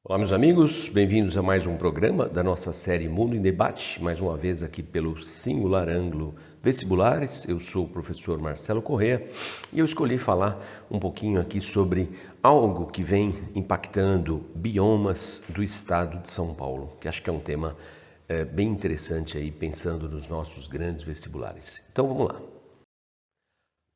Olá, meus amigos, bem-vindos a mais um programa da nossa série Mundo em Debate, mais uma vez aqui pelo Singular Ângulo Vestibulares. Eu sou o professor Marcelo Corrêa e eu escolhi falar um pouquinho aqui sobre algo que vem impactando biomas do estado de São Paulo, que acho que é um tema bem interessante aí, pensando nos nossos grandes vestibulares. Então vamos lá.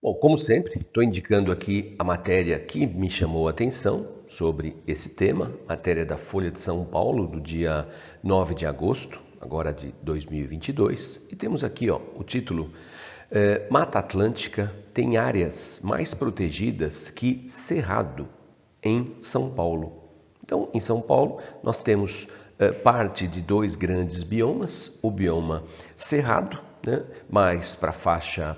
Bom, como sempre, estou indicando aqui a matéria que me chamou a atenção sobre esse tema, matéria da Folha de São Paulo, do dia 9 de agosto, agora de 2022. E temos aqui o título: Mata Atlântica tem áreas mais protegidas que Cerrado, em São Paulo. Então, em São Paulo, nós temos parte de dois grandes biomas, o bioma Cerrado, né, mais para a faixa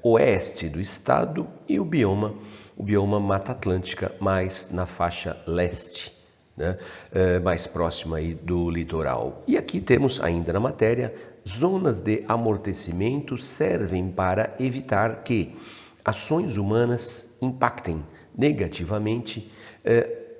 oeste do estado, e o bioma Mata Atlântica, mais na faixa leste, né, mais próxima aí do litoral. E aqui temos ainda na matéria: zonas de amortecimento servem para evitar que ações humanas impactem negativamente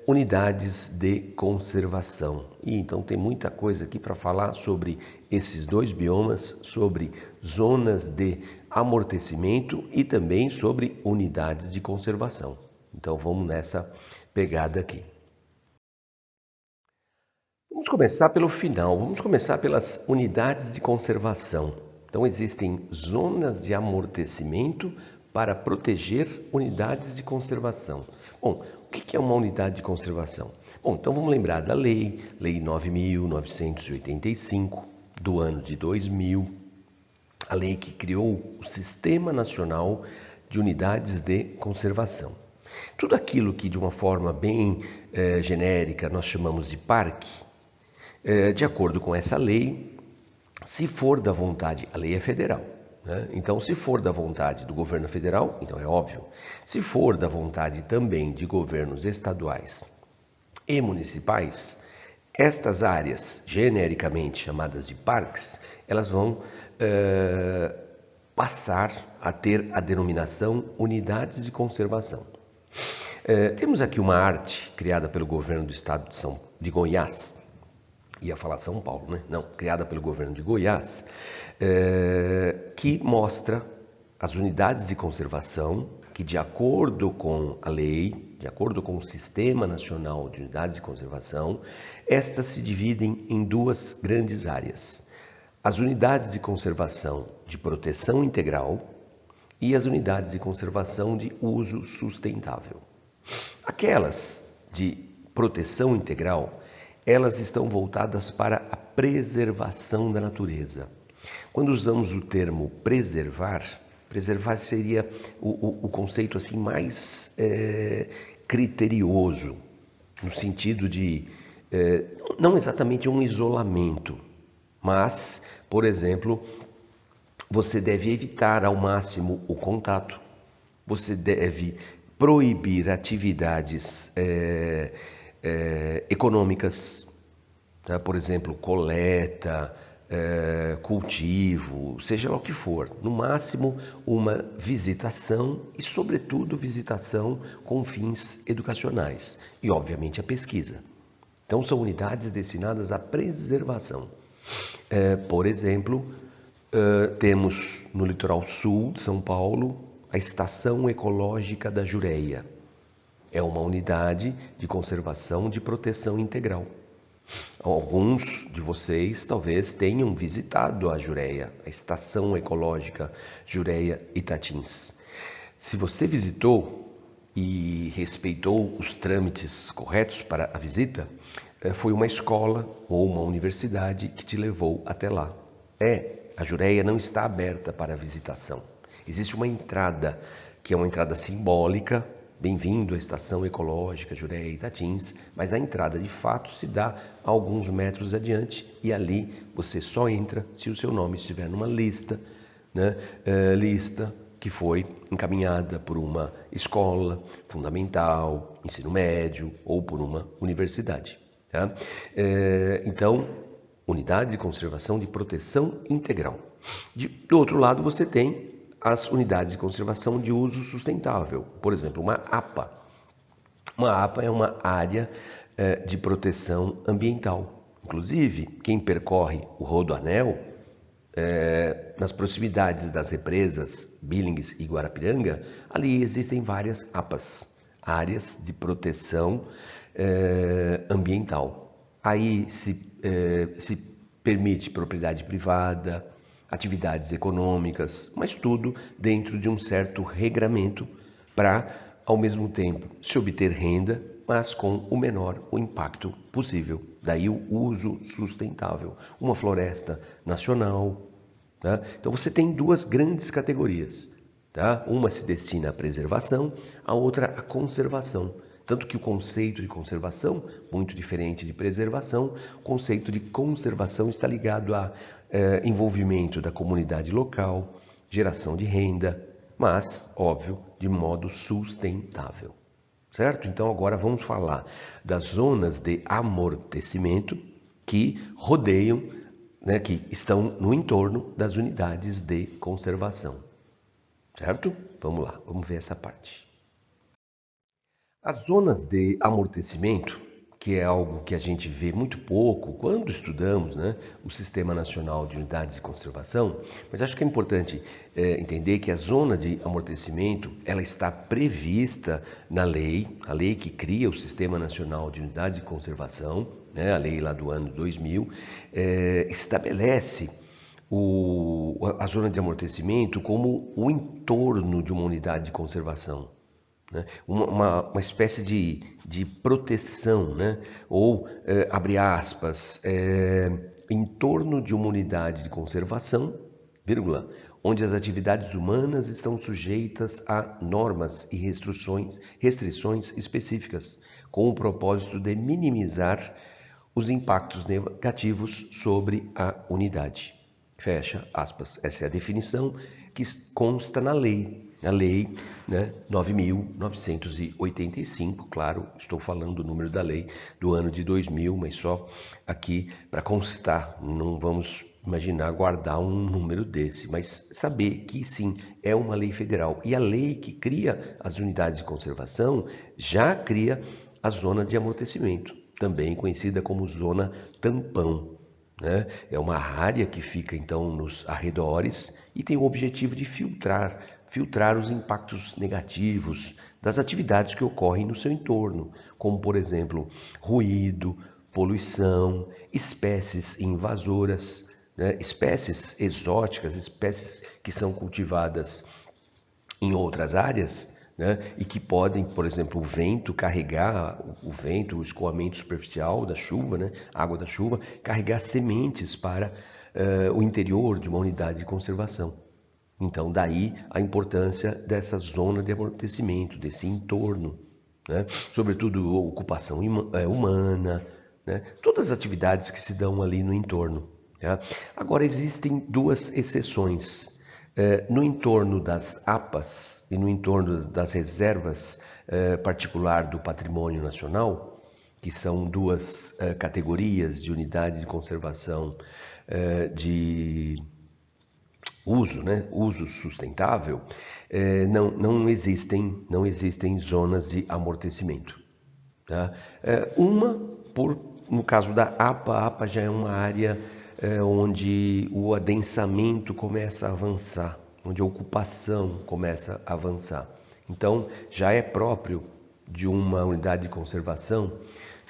unidades de conservação. E então tem muita coisa aqui para falar sobre esses dois biomas, sobre zonas de amortecimento e também sobre unidades de conservação. Então vamos nessa pegada aqui. Vamos começar pelo final, vamos começar pelas unidades de conservação. Então existem zonas de amortecimento para proteger unidades de conservação. Bom, o que é uma unidade de conservação? Bom, então vamos lembrar da Lei 9.985, do ano de 2000, a lei que criou o Sistema Nacional de Unidades de Conservação. Tudo aquilo que de uma forma bem genérica nós chamamos de parque, de acordo com essa lei, se for da vontade, a lei é federal, né? Então, se for da vontade do governo federal, então é óbvio. Se for da vontade também de governos estaduais e municipais, estas áreas, genericamente chamadas de parques, elas vão passar a ter a denominação unidades de conservação. Temos aqui uma arte criada pelo governo do estado de Goiás, ia falar São Paulo, né? Não, criada pelo governo de Goiás, que mostra as unidades de conservação que, de acordo com a lei, de acordo com o Sistema Nacional de Unidades de Conservação, estas se dividem em duas grandes áreas: as unidades de conservação de proteção integral e as unidades de conservação de uso sustentável. Aquelas de proteção integral, elas estão voltadas para a preservação da natureza. Quando usamos o termo preservar seria o conceito assim mais criterioso, no sentido de não exatamente um isolamento, mas, por exemplo, você deve evitar ao máximo o contato, você deve proibir atividades econômicas, tá? Por exemplo, coleta, cultivo, seja lá o que for. No máximo, uma visitação e, sobretudo, visitação com fins educacionais e, obviamente, a pesquisa. Então, são unidades destinadas à preservação. Por exemplo, temos no litoral sul de São Paulo a Estação Ecológica da Jureia. É uma unidade de conservação de proteção integral. Alguns de vocês talvez tenham visitado a Jureia, a Estação Ecológica Jureia Itatins. Se você visitou e respeitou os trâmites corretos para a visita, foi uma escola ou uma universidade que te levou até lá. A Jureia não está aberta para visitação. Existe uma entrada, que é uma entrada simbólica: bem-vindo à Estação Ecológica Jureia Itatins, mas a entrada de fato se dá a alguns metros adiante e ali você só entra se o seu nome estiver numa lista, né? Lista que foi encaminhada por uma escola fundamental, ensino médio ou por uma universidade. Tá? Então, unidade de conservação de proteção integral. Do outro lado, você tem as unidades de conservação de uso sustentável. Por exemplo, uma APA. Uma APA é uma área de proteção ambiental. Inclusive, quem percorre o Rodoanel, nas proximidades das represas Billings e Guarapiranga, ali existem várias APAs, áreas de proteção ambiental. Aí se permite propriedade privada, atividades econômicas, mas tudo dentro de um certo regramento para, ao mesmo tempo, se obter renda, mas com o menor impacto possível. Daí o uso sustentável. Uma floresta nacional. Tá? Então você tem duas grandes categorias. Tá? Uma se destina à preservação, a outra à conservação. Tanto que o conceito de conservação, muito diferente de preservação, o conceito de conservação está ligado a envolvimento da comunidade local, geração de renda, mas, óbvio, de modo sustentável. Certo? Então agora vamos falar das zonas de amortecimento que rodeiam, né, que estão no entorno das unidades de conservação. Certo? Vamos lá, vamos ver essa parte. As zonas de amortecimento, que é algo que a gente vê muito pouco quando estudamos, né, o Sistema Nacional de Unidades de Conservação, mas acho que é importante entender que a zona de amortecimento ela está prevista na lei, a lei que cria o Sistema Nacional de Unidades de Conservação, né, a lei lá do ano 2000, estabelece a zona de amortecimento como o entorno de uma unidade de conservação. Né? Uma espécie de proteção, né? Ou, abre aspas, em torno de uma unidade de conservação, vírgula, onde as atividades humanas estão sujeitas a normas e restrições específicas, com o propósito de minimizar os impactos negativos sobre a unidade. Fecha aspas. Essa é a definição que consta na lei. A lei, né, 9.985, claro, estou falando do número da lei do ano de 2000, mas só aqui para constar, não vamos imaginar guardar um número desse, mas saber que sim, é uma lei federal. E a lei que cria as unidades de conservação já cria a zona de amortecimento, também conhecida como zona tampão. Né? É uma área que fica então nos arredores e tem o objetivo de filtrar os impactos negativos das atividades que ocorrem no seu entorno, como por exemplo, ruído, poluição, espécies invasoras, né? Espécies exóticas, espécies que são cultivadas em outras áreas, né? E que podem, por exemplo, o vento carregar, o escoamento superficial da chuva, né? Água da chuva, carregar sementes para o interior de uma unidade de conservação. Então, daí a importância dessa zona de amortecimento, desse entorno, né? Sobretudo ocupação humana, né? Todas as atividades que se dão ali no entorno. Tá? Agora, existem duas exceções. No entorno das APAs e no entorno das reservas particular do patrimônio nacional, que são duas categorias de unidade de conservação de uso, né? Uso sustentável, não existem zonas de amortecimento. Tá? No caso da APA, a APA já é uma área onde o adensamento começa a avançar, onde a ocupação começa a avançar. Então, já é próprio de uma unidade de conservação,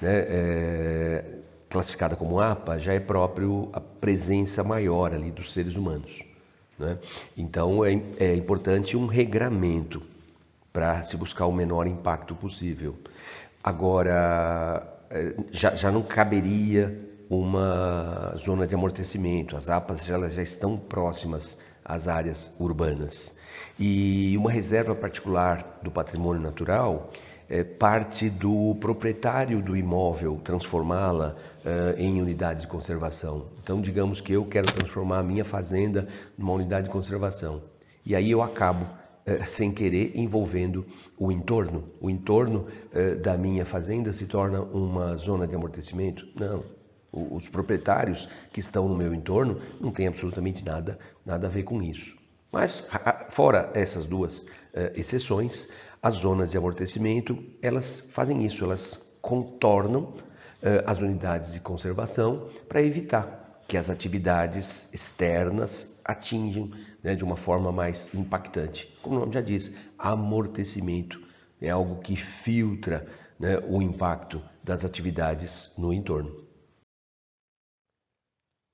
né, classificada como APA, já é próprio a presença maior ali dos seres humanos. Né? Então é importante um regramento para se buscar o menor impacto possível. Agora, já não caberia uma zona de amortecimento, as APAs elas já estão próximas às áreas urbanas. E uma reserva particular do patrimônio natural parte do proprietário do imóvel transformá-la em unidade de conservação. Então, digamos que eu quero transformar a minha fazenda numa unidade de conservação. E aí eu acabo, sem querer, envolvendo o entorno. O entorno da minha fazenda se torna uma zona de amortecimento? Não. Os proprietários que estão no meu entorno não têm absolutamente nada a ver com isso. Mas, fora essas duas exceções, as zonas de amortecimento, elas fazem isso, elas contornam as unidades de conservação para evitar que as atividades externas atinjam, né, de uma forma mais impactante. Como o nome já diz, amortecimento é algo que filtra, né, o impacto das atividades no entorno.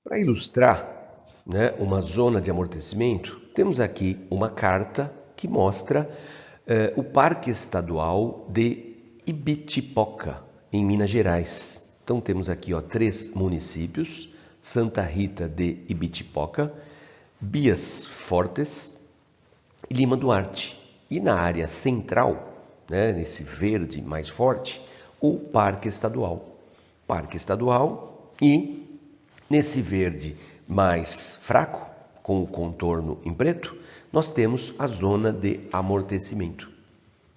Para ilustrar, né, uma zona de amortecimento, temos aqui uma carta que mostra o Parque Estadual de Ibitipoca, em Minas Gerais. Então temos aqui 3 municípios: Santa Rita de Ibitipoca, Bias Fortes e Lima Duarte. E na área central, né, nesse verde mais forte, o Parque Estadual. Parque Estadual, e nesse verde mais fraco, com o contorno em preto, nós temos a zona de amortecimento.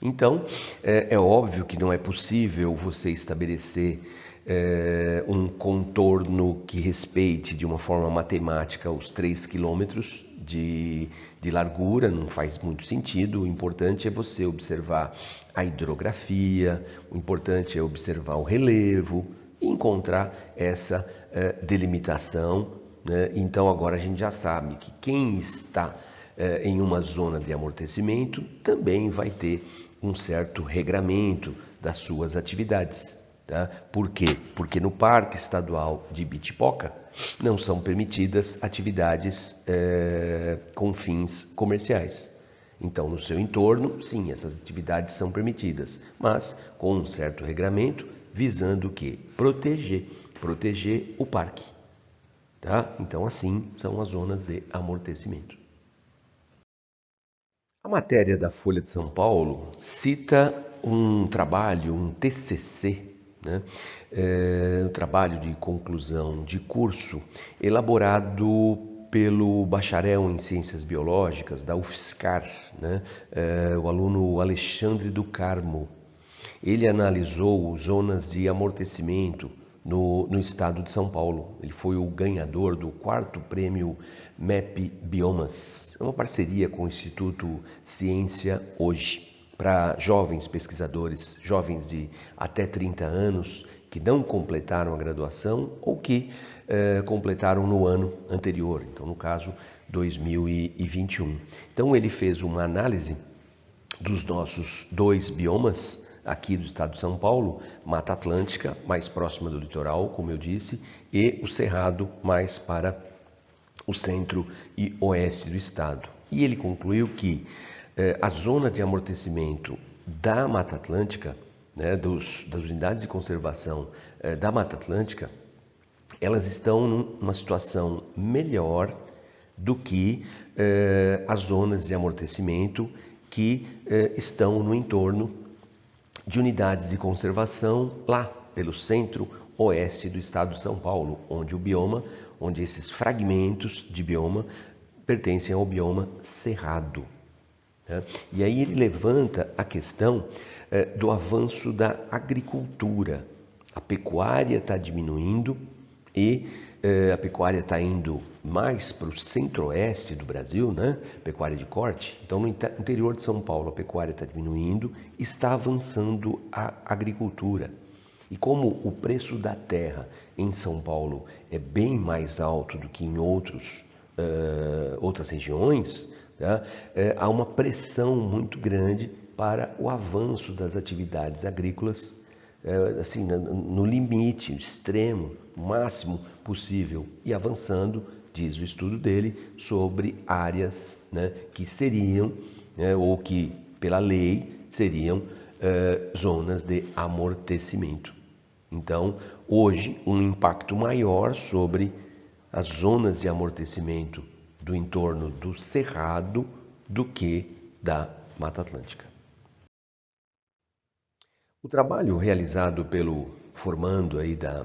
Então, é óbvio que não é possível você estabelecer um contorno que respeite de uma forma matemática os 3 quilômetros de largura, não faz muito sentido. O importante é você observar a hidrografia, o importante é observar o relevo e encontrar essa delimitação, né? Então agora a gente já sabe que quem está em uma zona de amortecimento também vai ter um certo regramento das suas atividades. Tá? Por quê? Porque no Parque Estadual de Ibitipoca não são permitidas atividades com fins comerciais. Então, no seu entorno, sim, essas atividades são permitidas, mas com um certo regramento, visando o quê? Proteger o parque. Tá? Então, assim, são as zonas de amortecimento. A matéria da Folha de São Paulo cita um trabalho, um TCC, né? Um trabalho de conclusão de curso elaborado pelo bacharel em Ciências Biológicas da UFSCar, né? O aluno Alexandre do Carmo. Ele analisou zonas de amortecimento no estado de São Paulo. Ele foi o ganhador do 4º prêmio MEP Biomas. É uma parceria com o Instituto Ciência Hoje, para jovens pesquisadores, jovens de até 30 anos, que não completaram a graduação ou que completaram no ano anterior, então no caso 2021. Então ele fez uma análise dos nossos 2 biomas aqui do estado de São Paulo: Mata Atlântica, mais próxima do litoral, como eu disse, e o Cerrado, mais para o centro e oeste do estado. E ele concluiu que a zona de amortecimento da Mata Atlântica, né, das unidades de conservação da Mata Atlântica, elas estão numa situação melhor do que as zonas de amortecimento que estão no entorno de unidades de conservação lá pelo centro-oeste do estado de São Paulo, onde esses fragmentos de bioma pertencem ao bioma cerrado. Né? E aí ele levanta a questão do avanço da agricultura. A pecuária está diminuindo e a pecuária está indo mais para o centro-oeste do Brasil, né? Pecuária de corte. Então, no interior de São Paulo, a pecuária está diminuindo, está avançando a agricultura. E como o preço da terra em São Paulo é bem mais alto do que em outras regiões, tá? Há uma pressão muito grande para o avanço das atividades agrícolas, assim, no limite, extremo, máximo possível, e avançando, diz o estudo dele, sobre áreas, né, que seriam, né, ou que pela lei seriam zonas de amortecimento. Então, hoje, um impacto maior sobre as zonas de amortecimento do entorno do Cerrado do que da Mata Atlântica. O trabalho realizado pelo formando aí da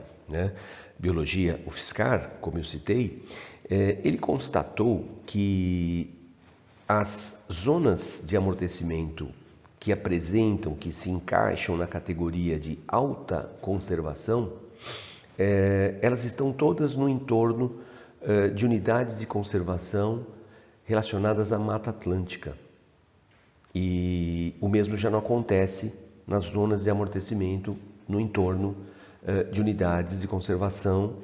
Biologia UFSCar, como eu citei, ele constatou que as zonas de amortecimento que apresentam, que se encaixam na categoria de alta conservação, elas estão todas no entorno de unidades de conservação relacionadas à Mata Atlântica. E o mesmo já não acontece nas zonas de amortecimento no entorno de unidades de conservação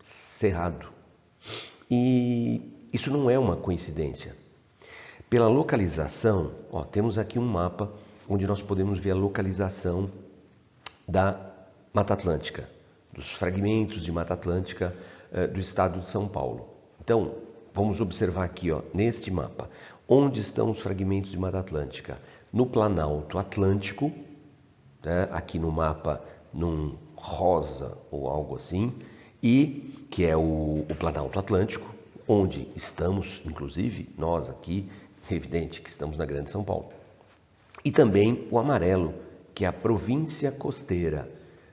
Cerrado. E isso não é uma coincidência. Pela localização, temos aqui um mapa onde nós podemos ver a localização da Mata Atlântica, dos fragmentos de Mata Atlântica do estado de São Paulo. Então, vamos observar aqui, neste mapa, onde estão os fragmentos de Mata Atlântica. No Planalto Atlântico, né, aqui no mapa, num rosa ou algo assim, e que é o Planalto Atlântico, onde estamos, inclusive, nós aqui, evidente que estamos na Grande São Paulo. E também o amarelo, que é a província costeira,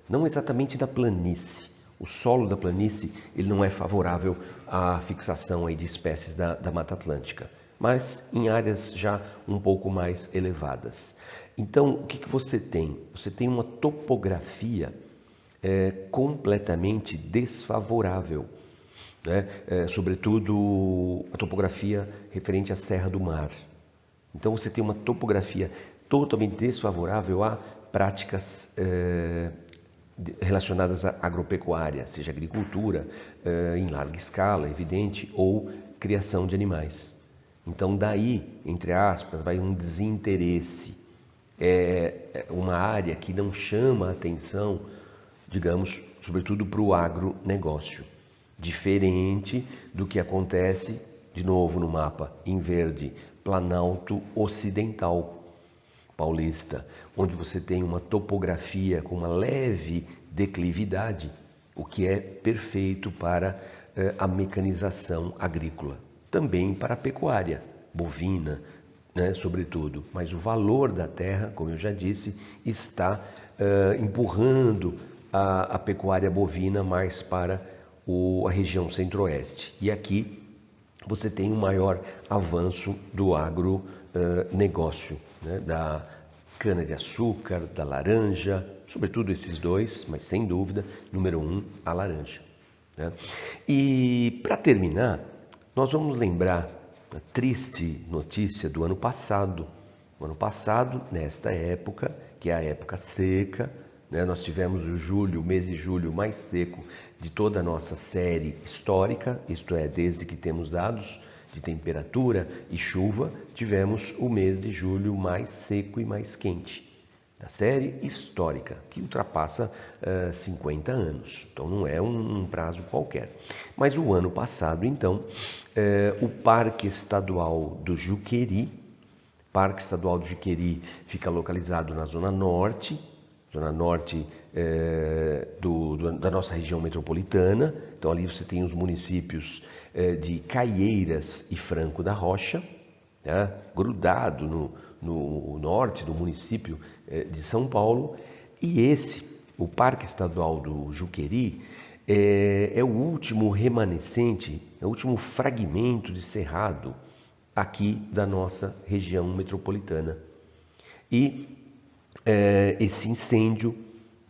não exatamente da planície. O solo da planície ele não é favorável à fixação aí de espécies da Mata Atlântica, mas em áreas já um pouco mais elevadas. Então, o que você tem? Você tem uma topografia completamente desfavorável, né? Sobretudo a topografia referente à Serra do Mar. Então você tem uma topografia totalmente desfavorável a práticas relacionadas à agropecuária, seja agricultura em larga escala, evidente, ou criação de animais. Então daí, entre aspas, vai um desinteresse. É uma área que não chama a atenção, digamos, sobretudo para o agronegócio. Diferente do que acontece, de novo no mapa, em verde, Planalto Ocidental Paulista, onde você tem uma topografia com uma leve declividade, o que é perfeito para a mecanização agrícola. Também para a pecuária, bovina, né, sobretudo. Mas o valor da terra, como eu já disse, está empurrando a pecuária bovina mais para a região centro-oeste. E aqui você tem um maior avanço do agronegócio, né? Da cana-de-açúcar, da laranja, sobretudo esses dois, mas sem dúvida, número 1, a laranja, né? E para terminar, nós vamos lembrar a triste notícia do ano passado. O ano passado, nesta época, que é a época seca, né? Nós tivemos o mês de julho mais seco de toda a nossa série histórica, isto é, desde que temos dados de temperatura e chuva, tivemos o mês de julho mais seco e mais quente da série histórica, que ultrapassa 50 anos. Então não é um prazo qualquer. Mas o ano passado, então, o Parque Estadual do Juqueri fica localizado na Zona Norte da nossa região metropolitana. Então ali você tem os municípios de Caieiras e Franco da Rocha, né, grudado no norte do município de São Paulo. E o Parque Estadual do Juqueri, é o último remanescente, é o último fragmento de cerrado aqui da nossa região metropolitana. E esse incêndio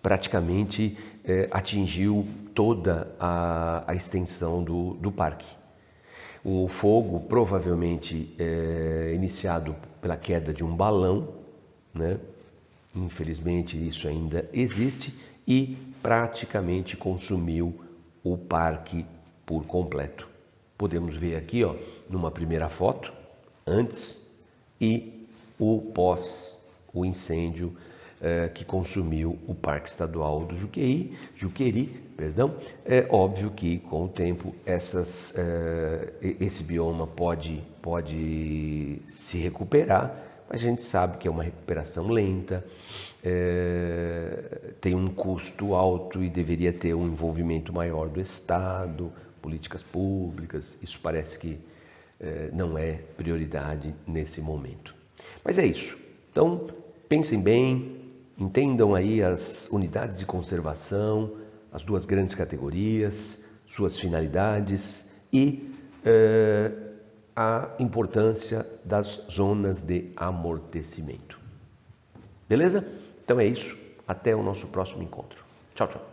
praticamente atingiu toda a extensão do parque. O fogo provavelmente iniciado pela queda de um balão, né? Infelizmente isso ainda existe, e praticamente consumiu o parque por completo. Podemos ver aqui, numa primeira foto, antes e o pós o incêndio que consumiu o Parque Estadual do Juqueri. É óbvio que com o tempo esse bioma pode se recuperar, mas a gente sabe que é uma recuperação lenta, tem um custo alto e deveria ter um envolvimento maior do Estado, políticas públicas. Isso parece que não é prioridade nesse momento. Mas é isso. Então, pensem bem, entendam aí as unidades de conservação, as duas grandes categorias, suas finalidades e a importância das zonas de amortecimento. Beleza? Então é isso. Até o nosso próximo encontro. Tchau, tchau.